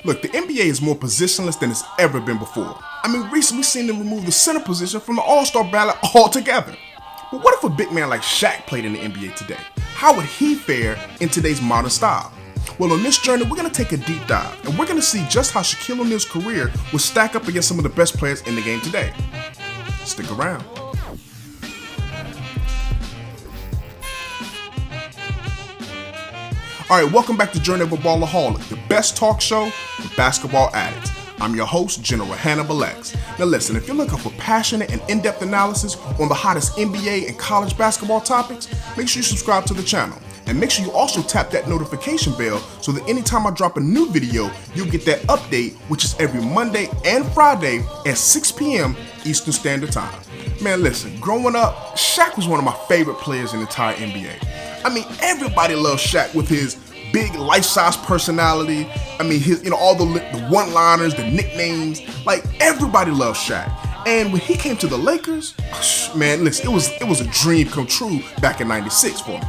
Look, the NBA is more positionless than it's ever been before. I mean, recently we've seen them remove the center position from the All-Star ballot altogether. But what if a big man like Shaq played in the NBA today? How would he fare in today's modern style? Well, on this journey, we're going to take a deep dive, and we're going to see just how Shaquille O'Neal's career will stack up against some of the best players in the game today. Stick around. Alright, welcome back to Journey of a Ballaholic, the best talk show for basketball addicts. I'm your host, General Hannibal X. Now listen, if you're looking for passionate and in-depth analysis on the hottest NBA and college basketball topics, make sure you subscribe to the channel. And make sure you also tap that notification bell so that anytime I drop a new video, you'll get that update, which is every Monday and Friday at 6 p.m. Eastern Standard Time. Man, listen, growing up, Shaq was one of my favorite players in the entire NBA. I mean, everybody loves Shaq with his big life-size personality. I mean, his, all the one-liners, the nicknames. Like, everybody loves Shaq. And when he came to the Lakers, man, listen, it was a dream come true back in '96 for me.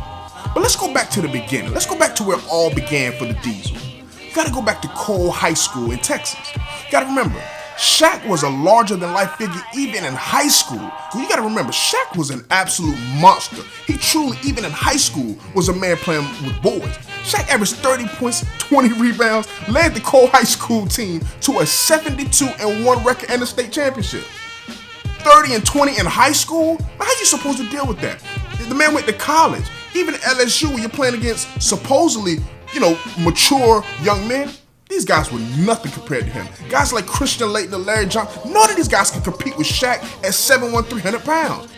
But let's go back to the beginning. Let's go back to where it all began for the Diesel. You gotta go back to Cole High School in Texas. You gotta remember, Shaq was a larger-than-life figure even in high school. So you gotta remember, Shaq was an absolute monster. He truly, even in high school, was a man playing with boys. Shaq averaged 30 points, 20 rebounds, led the Cole High School team to a 72-1 record and a state championship. 30 and 20 in high school? How you supposed to deal with that? The man went to college. Even at LSU, when you're playing against supposedly, mature young men, these guys were nothing compared to him. Guys like Christian Laettner and Larry Johnson, none of these guys can compete with Shaq at 7'1", 300 pounds.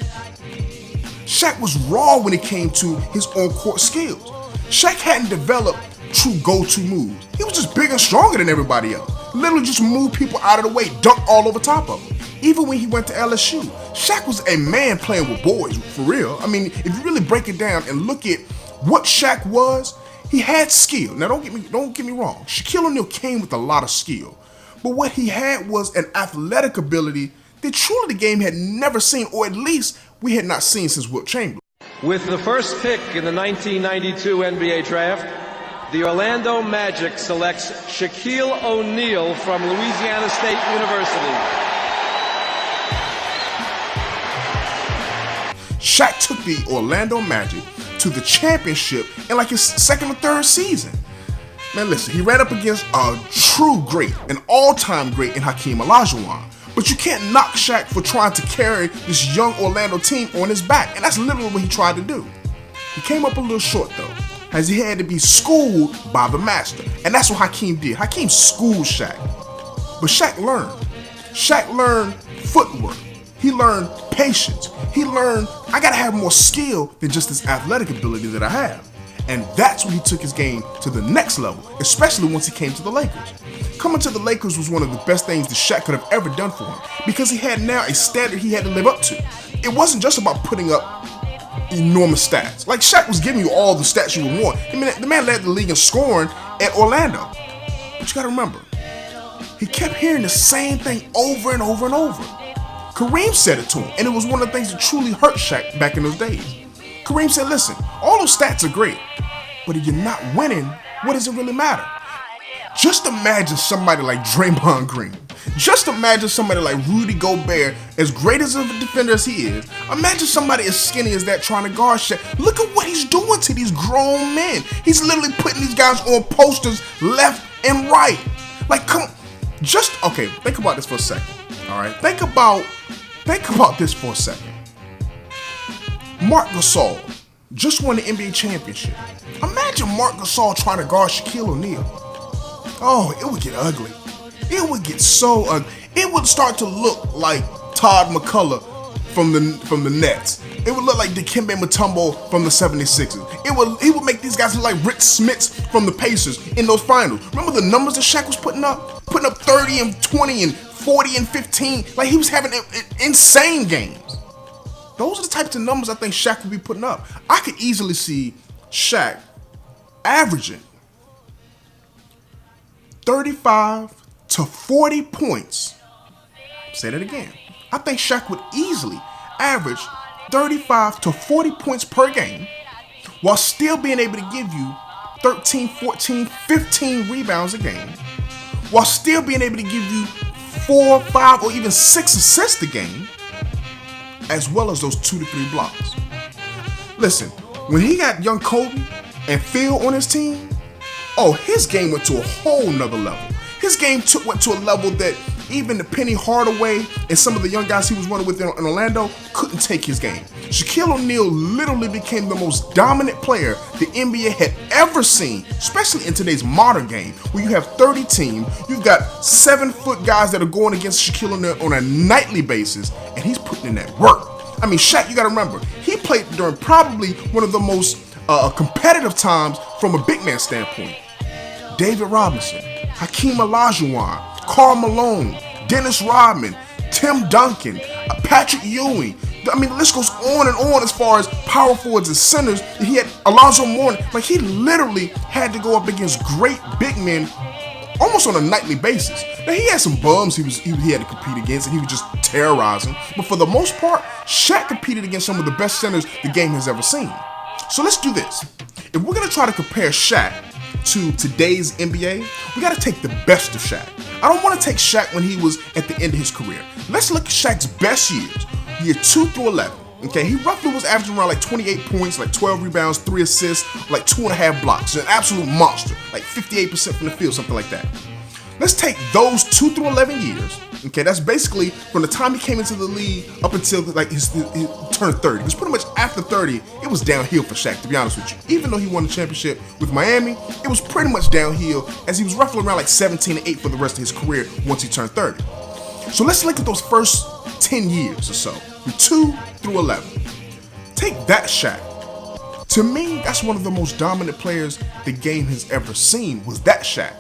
Shaq was raw when it came to his on-court skills. Shaq hadn't developed true go-to moves. He was just bigger and stronger than everybody else. Literally just moved people out of the way, dunked all over top of them. Even when he went to LSU, Shaq was a man playing with boys, for real. I mean, if you really break it down and look at what Shaq was, he had skill. Now, don't get me wrong. Shaquille O'Neal came with a lot of skill. But what he had was an athletic ability that truly the game had never seen, or at least we had not seen since Wilt Chamberlain. With the first pick in the 1992 NBA Draft, the Orlando Magic selects Shaquille O'Neal from Louisiana State University. Shaq took the Orlando Magic to the championship in like his second or third season. Man, listen, he ran up against a true great, an all-time great in Hakeem Olajuwon. But you can't knock Shaq for trying to carry this young Orlando team on his back, and that's literally what he tried to do. He came up a little short though, as he had to be schooled by the master, and that's what Hakeem did. Hakeem schooled Shaq. But Shaq learned. Shaq learned footwork. He learned patience. He learned, I gotta have more skill than just this athletic ability that I have. And that's when he took his game to the next level, especially once he came to the Lakers. Coming to the Lakers was one of the best things that Shaq could have ever done for him, because he had now a standard he had to live up to. It wasn't just about putting up enormous stats. Like, Shaq was giving you all the stats you would want. I mean, the man led the league in scoring at Orlando. But you gotta remember, he kept hearing the same thing over and over and over. Kareem said it to him, and it was one of the things that truly hurt Shaq back in those days. Kareem said, listen, all those stats are great, but if you're not winning, what does it really matter? Just imagine somebody like Draymond Green. Just imagine somebody like Rudy Gobert, as great as a defender as he is. Imagine somebody as skinny as that trying to guard Shaq. Look at what he's doing to these grown men. He's literally putting these guys on posters left and right. Like, come on. Okay, think about this for a second. All right, think about this for a second. Marc Gasol just won the NBA championship. Imagine Marc Gasol trying to guard Shaquille O'Neal. Oh, it would get ugly. It would get so ugly. It would start to look like Todd McCullough from the Nets. It would look like Dikembe Mutombo from the 76ers. He would make these guys look like Rick Smits from the Pacers in those finals. Remember the numbers that Shaq was putting up? Putting up 30 and 20 and 40 and 15. Like, he was having insane games. Those are the types of numbers I think Shaq would be putting up. I could easily see Shaq averaging 35 to 40 points. Say that again. I think Shaq would easily average 35 to 40 points per game while still being able to give you 13, 14, 15 rebounds a game, while still being able to give you 4, 5, or even 6 assists a game, as well as those 2 to 3 blocks. Listen, when he got young Kobe and Phil on his team, oh, his game went to a whole nother level. His game went to a level that even the Penny Hardaway and some of the young guys he was running with in Orlando couldn't take his game. Shaquille O'Neal literally became the most dominant player the NBA had ever seen, especially in today's modern game, where you have 30 teams, you've got 7-foot guys that are going against Shaquille O'Neal on a nightly basis, and he's putting in that work. I mean, Shaq, you gotta remember, he played during probably one of the most competitive times from a big man standpoint. David Robinson, Hakeem Olajuwon, Karl Malone, Dennis Rodman, Tim Duncan, Patrick Ewing. I mean, the list goes on and on as far as power forwards and centers. He had Alonzo Mourning. Like, he literally had to go up against great big men almost on a nightly basis. Now, he had some bums he had to compete against, and he was just terrorizing. But for the most part, Shaq competed against some of the best centers the game has ever seen. So let's do this. If we're going to try to compare Shaq to today's NBA, we got to take the best of Shaq. I don't want to take Shaq when he was at the end of his career. Let's look at Shaq's best years, year 2 through 11. Okay, he roughly was averaging around like 28 points, like 12 rebounds, 3 assists, like 2.5 blocks. An absolute monster, like 58% from the field, something like that. Let's take those 2 through 11 years. Okay, that's basically from the time he came into the league up until like he turned 30. Because pretty much after 30, it was downhill for Shaq, to be honest with you. Even though he won the championship with Miami, it was pretty much downhill, as he was roughly around like 17-8 for the rest of his career once he turned 30. So let's look at those first 10 years or so, from 2 through 11. Take that Shaq. To me, that's one of the most dominant players the game has ever seen, was that Shaq.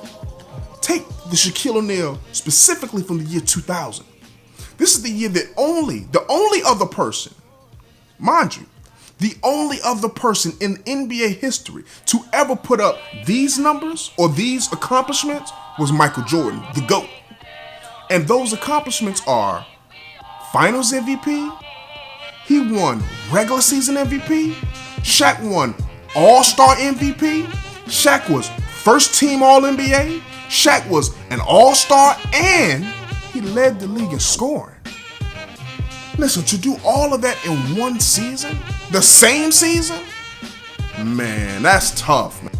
Take the Shaquille O'Neal specifically from the year 2000. This is the year that the only other person, mind you, the only other person in NBA history to ever put up these numbers or these accomplishments was Michael Jordan, the GOAT. And those accomplishments are Finals MVP, he won regular season MVP, Shaq won All-Star MVP, Shaq was first team All-NBA, Shaq was an all-star, and he led the league in scoring. Listen, to do all of that in one season, the same season, man, that's tough, man.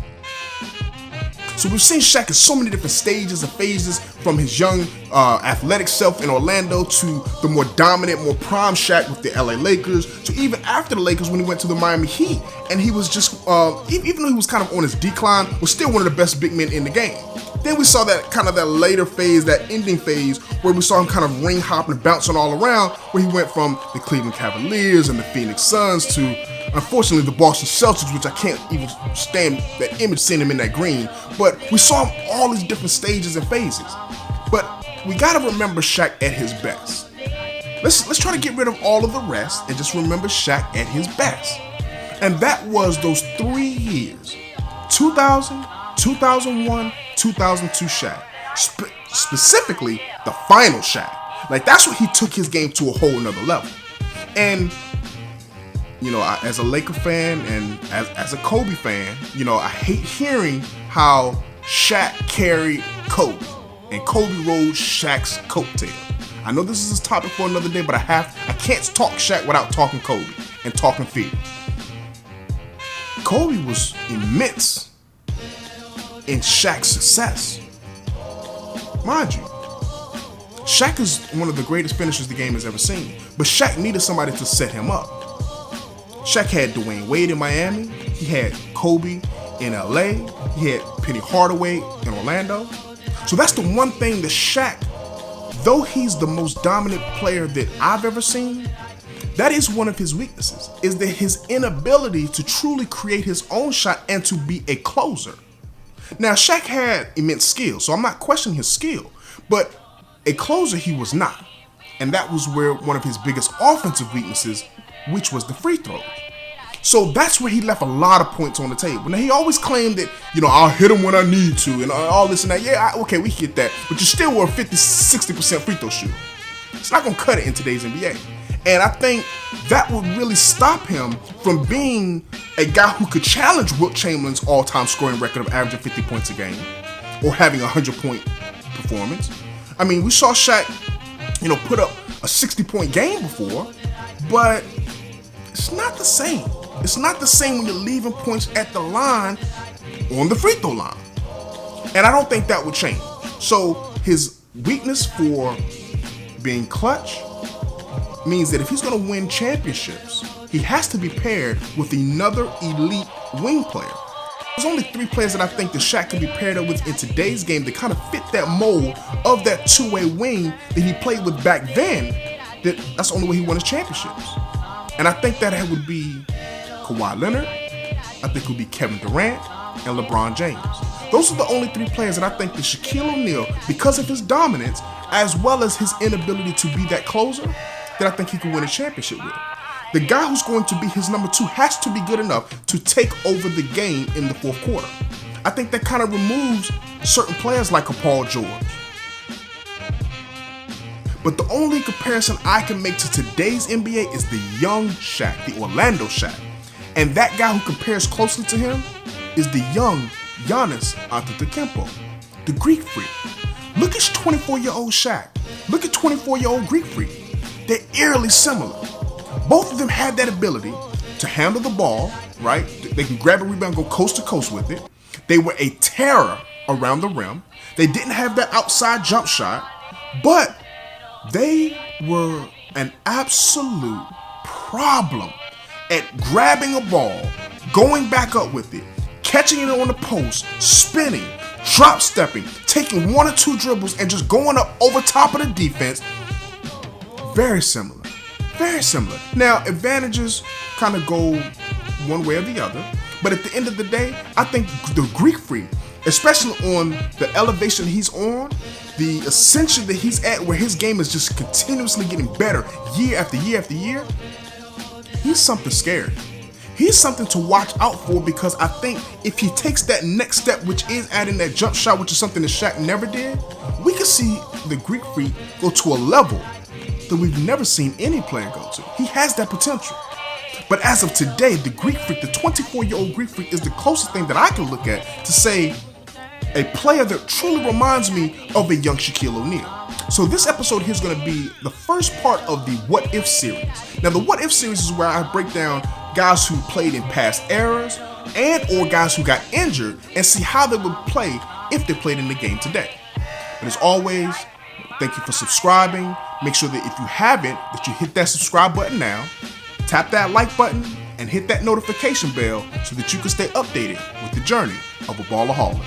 So we've seen Shaq in so many different stages and phases, from his young athletic self in Orlando to the more dominant, more prime Shaq with the LA Lakers, to even after the Lakers when he went to the Miami Heat, and he was just, even though he was kind of on his decline, was still one of the best big men in the game. Then we saw that kind of that later phase, that ending phase, where we saw him kind of ring hopping and bouncing all around, where he went from the Cleveland Cavaliers and the Phoenix Suns to, unfortunately, the Boston Celtics, which I can't even stand that image, seeing him in that green. But we saw him all these different stages and phases. But we gotta remember Shaq at his best. Let's try to get rid of all of the rest and just remember Shaq at his best. And that was those 3 years, 2000, 2001, 2002 Shaq. Specifically, the final Shaq. Like, that's what he took his game to a whole nother level. And, you know, as a Laker fan and as a Kobe fan, you know, I hate hearing how Shaq carried Kobe and Kobe rode Shaq's coattail. I know this is a topic for another day, but I can't talk Shaq without talking Kobe and talking Phil. Kobe was immense in Shaq's success. Mind you, Shaq is one of the greatest finishers the game has ever seen, but Shaq needed somebody to set him up. Shaq had Dwayne Wade in Miami, he had Kobe in LA, he had Penny Hardaway in Orlando. So that's the one thing that Shaq, though he's the most dominant player that I've ever seen, that is one of his weaknesses, is that his inability to truly create his own shot and to be a closer. Now, Shaq had immense skill, so I'm not questioning his skill, but a closer he was not. And that was where one of his biggest offensive weaknesses, which was the free throws. So that's where he left a lot of points on the table. Now, he always claimed that, you know, I'll hit him when I need to and all this and that. Yeah, okay, we get that. But you still were a 50-60% free throw shooter. It's not going to cut it in today's NBA. And I think that would really stop him from being a guy who could challenge Wilt Chamberlain's all-time scoring record of averaging 50 points a game or having a 100-point performance. I mean, we saw Shaq, put up a 60-point game before, but it's not the same. It's not the same when you're leaving points at the line on the free throw line. And I don't think that would change. So his weakness for being clutch means that if he's going to win championships, he has to be paired with another elite wing player. There's only 3 players that I think that Shaq could be paired up with in today's game that kind of fit that mold of that two-way wing that he played with back then. That's the only way he won his championships. And I think that it would be Kawhi Leonard, I think it would be Kevin Durant, and LeBron James. Those are the only 3 players that I think that Shaquille O'Neal, because of his dominance, as well as his inability to be that closer, that I think he can win a championship with. The guy who's going to be his number 2 has to be good enough to take over the game in the fourth quarter. I think that kind of removes certain players like a Paul George. But the only comparison I can make to today's NBA is the young Shaq, the Orlando Shaq. And that guy who compares closely to him is the young Giannis Antetokounmpo, the Greek Freak. Look at 24-year-old Shaq. Look at 24-year-old Greek Freak. They're eerily similar. Both of them had that ability to handle the ball, right? They can grab a rebound and go coast to coast with it. They were a terror around the rim. They didn't have that outside jump shot, but they were an absolute problem at grabbing a ball, going back up with it, catching it on the post, spinning, drop stepping, taking 1 or 2 dribbles and just going up over top of the defense. Very similar. Very similar. Now, advantages kind of go one way or the other, but at the end of the day, I think the Greek Freak, especially on the elevation he's on, the ascension that he's at where his game is just continuously getting better year after year after year, he's something scary. He's something to watch out for, because I think if he takes that next step, which is adding that jump shot, which is something that Shaq never did, we could see the Greek Freak go to a level that we've never seen any player go to. He has that potential. But as of today, the Greek Freak, the 24-year-old Greek Freak, is the closest thing that I can look at to say a player that truly reminds me of a young Shaquille O'Neal. So this episode here is going to be the first part of the What If series. Now, the What If series is where I break down guys who played in past eras and or guys who got injured and see how they would play if they played in the game today. But as always, thank you for subscribing. Make sure that if you haven't, that you hit that subscribe button now, tap that like button, and hit that notification bell so that you can stay updated with the journey of a ballaholic.